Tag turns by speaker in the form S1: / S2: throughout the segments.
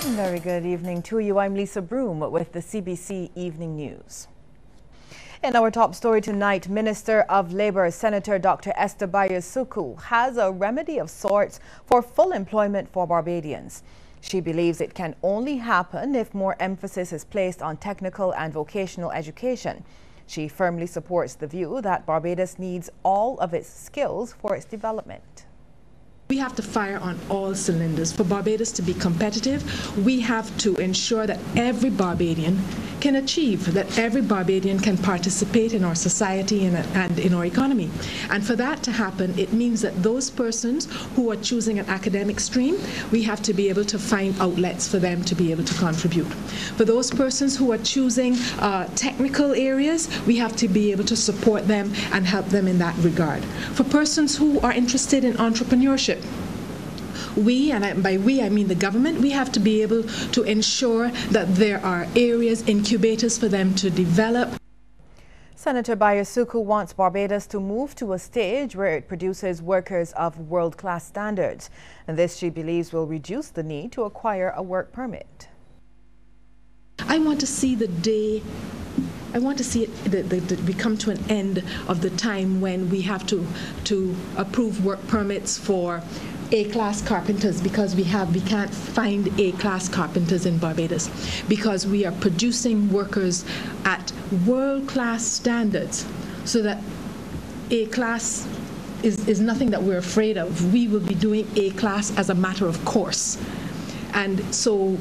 S1: Very good evening to you. I'm Lisa Broom with the CBC Evening News. In our top story tonight, Minister of Labour Senator Dr. Esther Bayasuku has a remedy of sorts for full employment for Barbadians. She believes it can only happen if more emphasis is placed on technical and vocational education. She firmly supports the view that Barbados needs all of its skills for its development.
S2: We have to fire on all cylinders. For Barbados to be competitive, we have to ensure that every Barbadian can achieve, that every Barbadian can participate in our society and in our economy. And for that to happen, it means that those persons who are choosing an academic stream, we have to be able to find outlets for them to be able to contribute. For those persons who are choosing technical areas, we have to be able to support them and help them in that regard. For persons who are interested in entrepreneurship, we, and by we I mean the government, we have to be able to ensure that there are areas, incubators for them to develop.
S1: Senator Bayasuku wants Barbados to move to a stage where it produces workers of world-class standards. And this, she believes, will reduce the need to acquire a work permit.
S2: I want to see the day, I want to see it we come to an end of the time when we have to approve work permits for A-class carpenters, because we can't find A-class carpenters in Barbados, because we are producing workers at world-class standards, so that A-class is nothing that we're afraid of. We will be doing A-class as a matter of course. And so,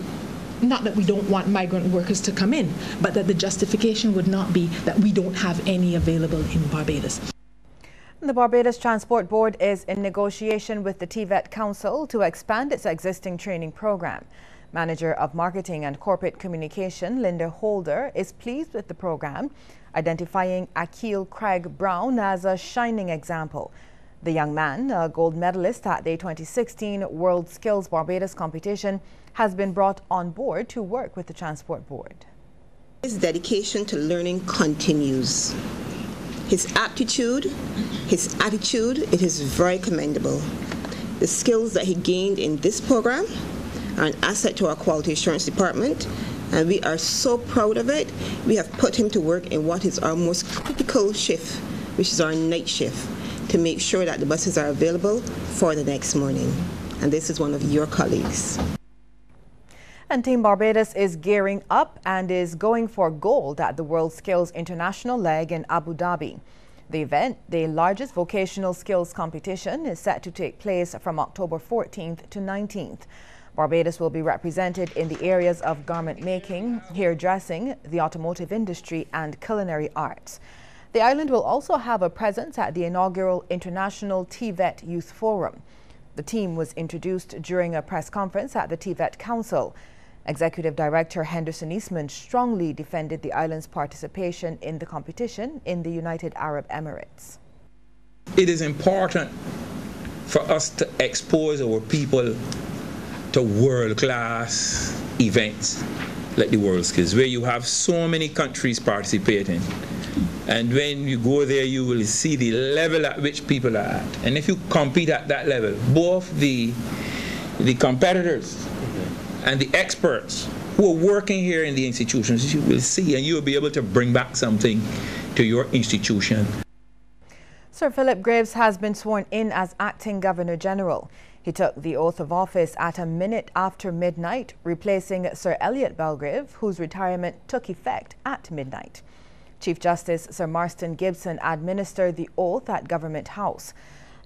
S2: not that we don't want migrant workers to come in, but that the justification would not be that we don't have any available in Barbados.
S1: The Barbados Transport Board is in negotiation with the TVET Council to expand its existing training program. Manager of Marketing and Corporate Communication, Linda Holder, is pleased with the program, identifying Akil Craig Brown as a shining example. The young man, a gold medalist at the 2016 World Skills Barbados competition, has been brought on board to work with the Transport Board.
S3: His dedication to learning continues. His aptitude, his attitude, it is very commendable. The skills that he gained in this program are an asset to our quality assurance department, and we are so proud of it. We have put him to work in what is our most critical shift, which is our night shift, to make sure that the buses are available for the next morning. And this is one of your colleagues.
S1: And Team Barbados is gearing up and is going for gold at the World Skills International leg in Abu Dhabi. The event, the largest vocational skills competition, is set to take place from October 14th to 19th. Barbados will be represented in the areas of garment making, hairdressing, the automotive industry and culinary arts. The island will also have a presence at the inaugural International TVET Youth Forum. The team was introduced during a press conference at the TVET Council. Executive Director Henderson Eastman strongly defended the island's participation in the competition in the United Arab Emirates.
S4: It is important for us to expose our people to world-class events like the World Skills, where you have so many countries participating. And when you go there, you will see the level at which people are at. And if you compete at that level, both the competitors and the experts who are working here in the institutions, you will see, and you will be able to bring back something to your institution.
S1: Sir Philip Graves has been sworn in as Acting Governor General. He took the oath of office at a minute after midnight, replacing Sir Elliot Belgrave, whose retirement took effect at midnight. Chief Justice Sir Marston Gibson administered the oath at Government House.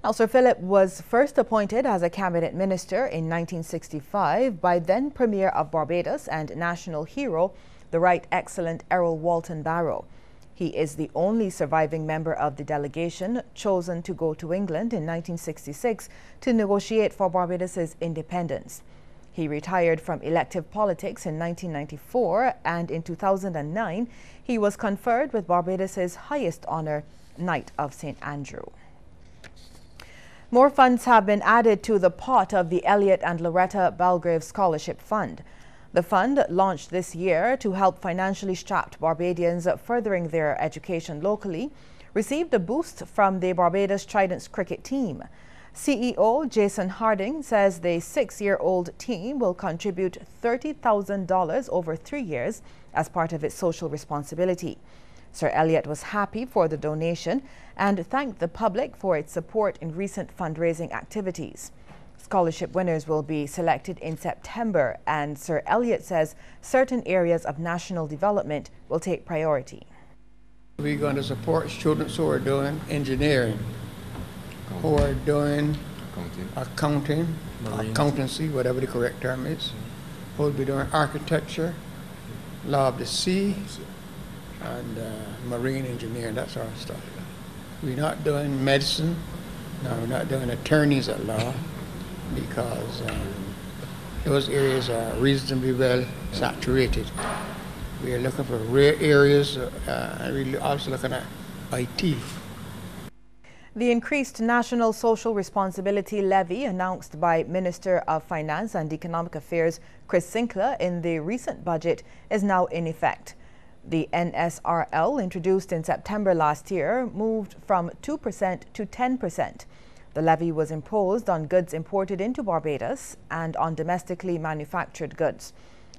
S1: Now, Sir Philip was first appointed as a cabinet minister in 1965 by then Premier of Barbados and national hero, the Right Excellent Errol Walton Barrow. He is the only surviving member of the delegation chosen to go to England in 1966 to negotiate for Barbados's independence. He retired from elective politics in 1994, and in 2009 he was conferred with Barbados's highest honor, Knight of St. Andrew. More funds have been added to the pot of the Elliot and Loretta Belgrave Scholarship Fund. The fund, launched this year to help financially strapped Barbadians furthering their education locally, received a boost from the Barbados Tridents cricket team. CEO Jason Harding says the 6-year-old team will contribute $30,000 over 3 years as part of its social responsibility. Sir Elliot was happy for the donation and thanked the public for its support in recent fundraising activities. Scholarship winners will be selected in September, and Sir Elliot says certain areas of national development will take priority.
S5: We're going to support students who are doing engineering, who are doing accounting, accountancy, whatever the correct term is, who will be doing architecture, law of the sea, and marine engineering, that sort of stuff. We're not doing medicine, no, we're not doing attorneys at law, because those areas are reasonably well saturated. We are looking for rare areas, and we're also looking at IT.
S1: The increased National Social Responsibility Levy announced by Minister of Finance and Economic Affairs Chris Sinclair in the recent budget is now in effect. The NSRL, introduced in September last year, moved from 2% to 10%. The levy was imposed on goods imported into Barbados and on domestically manufactured goods.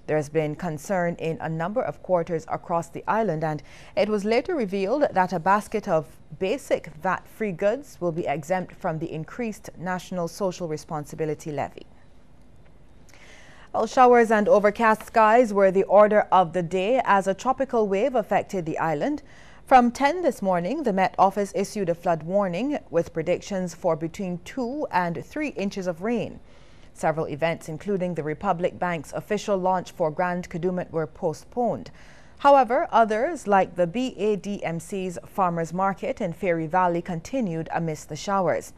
S1: There has been concern in a number of quarters across the island, and it was later revealed that a basket of basic VAT-free goods will be exempt from the increased National Social Responsibility Levy. Well, showers and overcast skies were the order of the day as a tropical wave affected the island. From 10 this morning, the Met Office issued a flood warning with predictions for between 2 and 3 inches of rain. Several events, including the Republic Bank's official launch for Grand Kadooment, were postponed. However, others, like the BADMC's Farmers Market in Fairy Valley, continued amidst the showers.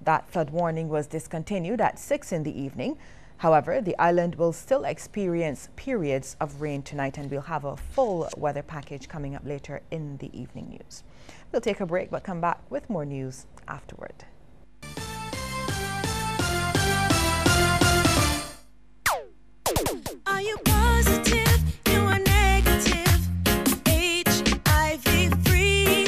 S1: That flood warning was discontinued at 6 in the evening. However, the island will still experience periods of rain tonight, and we'll have a full weather package coming up later in the evening news. We'll take a break, but come back with more news afterward.
S6: Are you positive? You are negative. HIV free.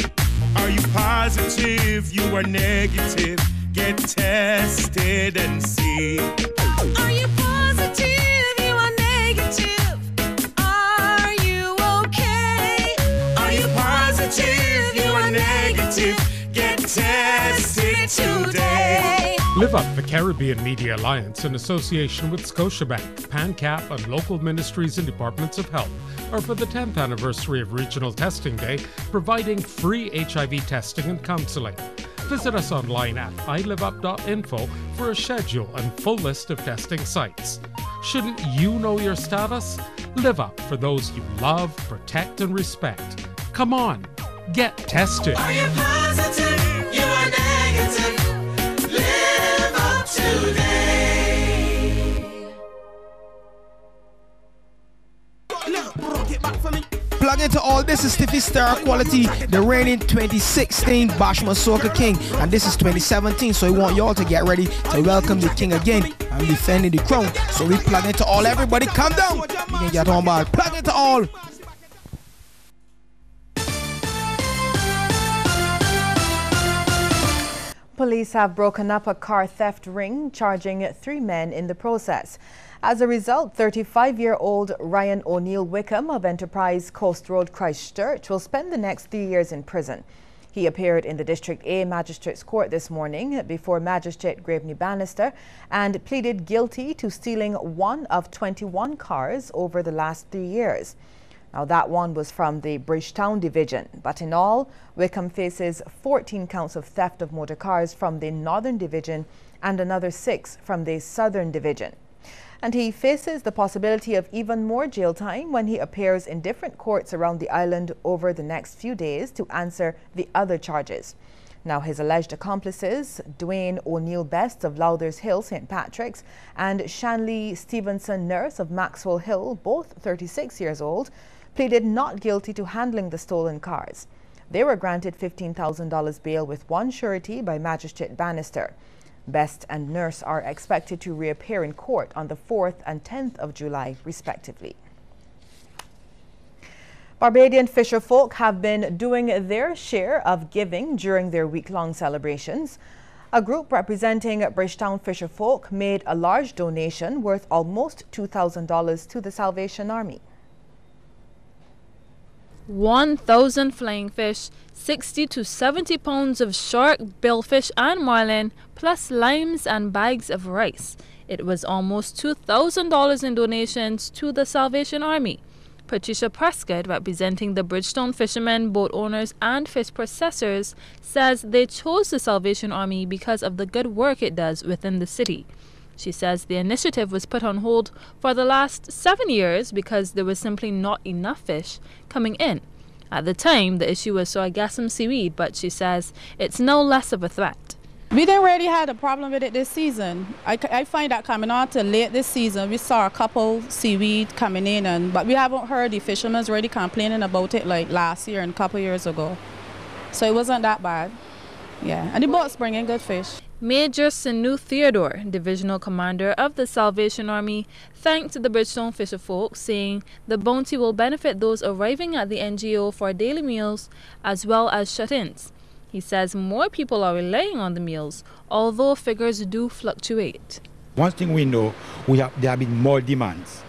S7: Are you positive? You are negative. Get tested and see.
S6: Are you positive? You are negative. Are you okay?
S7: Are you positive? You are negative. Get tested today.
S8: Live Up, the Caribbean Media Alliance, in association with Scotiabank, PANCAP, and local ministries and departments of health, are for the 10th anniversary of Regional Testing Day, providing free HIV testing and counselling. Visit us online at iliveup.info for a schedule and full list of testing sites. Shouldn't you know your status? Live up for those you love, protect, and respect. Come on, get tested.
S6: Are you positive? You are negative. Live up today.
S9: Plug into all. This is Stiffy Star Quality, the reigning 2016 Bashma Soca King, and this is 2017, so we want y'all to get ready to welcome the king again and defending the crown. So we plug into all. Everybody calm down. You can get on board. Plug into all.
S1: Police have broken up a car theft ring, charging 3 men in the process. As a result, 35-year-old Ryan O'Neill Wickham of Enterprise Coast Road, Christchurch, will spend the next 3 years in prison. He appeared in the District A Magistrates Court this morning before Magistrate Graveney Bannister and pleaded guilty to stealing 1 of 21 cars over the last 3 years. Now, that one was from the Bridgetown Division, but in all, Wickham faces 14 counts of theft of motor cars from the Northern Division and another 6 from the Southern Division. And he faces the possibility of even more jail time when he appears in different courts around the island over the next few days to answer the other charges. Now, his alleged accomplices, Dwayne O'Neill Best of Lowthers Hill, St. Patrick's, and Shanley Stevenson Nurse of Maxwell Hill, both 36 years old, pleaded not guilty to handling the stolen cars. They were granted $15,000 bail with one surety by Magistrate Bannister. Best and Nurse are expected to reappear in court on the 4th and 10th of July, respectively. Barbadian fisherfolk have been doing their share of giving during their week-long celebrations. A group representing Bridgetown Fisherfolk made a large donation worth almost $2,000 to the Salvation Army.
S10: 1,000 flying fish, 60 to 70 pounds of shark, billfish and marlin, plus limes and bags of rice. It was almost $2,000 in donations to the Salvation Army. Patricia Prescott, representing the Bridgetown fishermen, boat owners and fish processors, says they chose the Salvation Army because of the good work it does within the city. She says the initiative was put on hold for the last 7 years because there was simply not enough fish coming in. At the time, the issue was sargassum seaweed, but she says it's no less of a threat.
S11: We didn't really have a problem with it this season. I find that coming on to late this season, we saw a couple seaweed coming in, but we haven't heard the fishermen really complaining about it like last year and a couple years ago. So it wasn't that bad. Yeah, and the boats bring in good fish.
S10: Major Sinu Theodore, Divisional Commander of the Salvation Army, thanked the Bridgetown Fisherfolk, saying the bounty will benefit those arriving at the NGO for daily meals as well as shut-ins. He says more people are relying on the meals, although figures do fluctuate.
S12: One thing we know, there have been more demands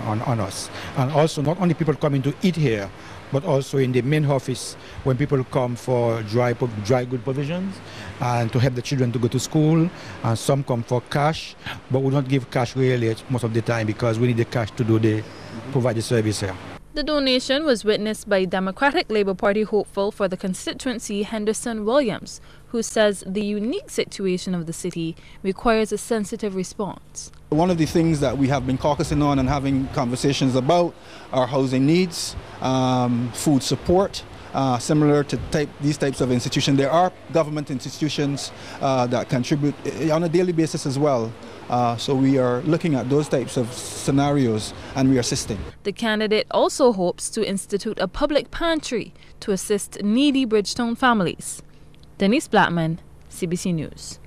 S12: on us. And also not only people coming to eat here, but also in the main office when people come for dry good provisions and to help the children to go to school. And some come for cash, but we don't give cash really most of the time because we need the cash to provide the service here.
S10: The donation was witnessed by Democratic Labour Party hopeful for the constituency Henderson Williams, who says the unique situation of the city requires a sensitive response.
S13: One of the things that we have been caucusing on and having conversations about are housing needs, food support, similar to these types of institutions. There are government institutions that contribute on a daily basis as well. So we are looking at those types of scenarios and we are assisting.
S10: The candidate also hopes to institute a public pantry to assist needy Bridgetown families. Denise Blackman, CBC News.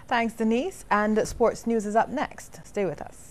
S1: Thanks, Denise. And sports news is up next. Stay with us.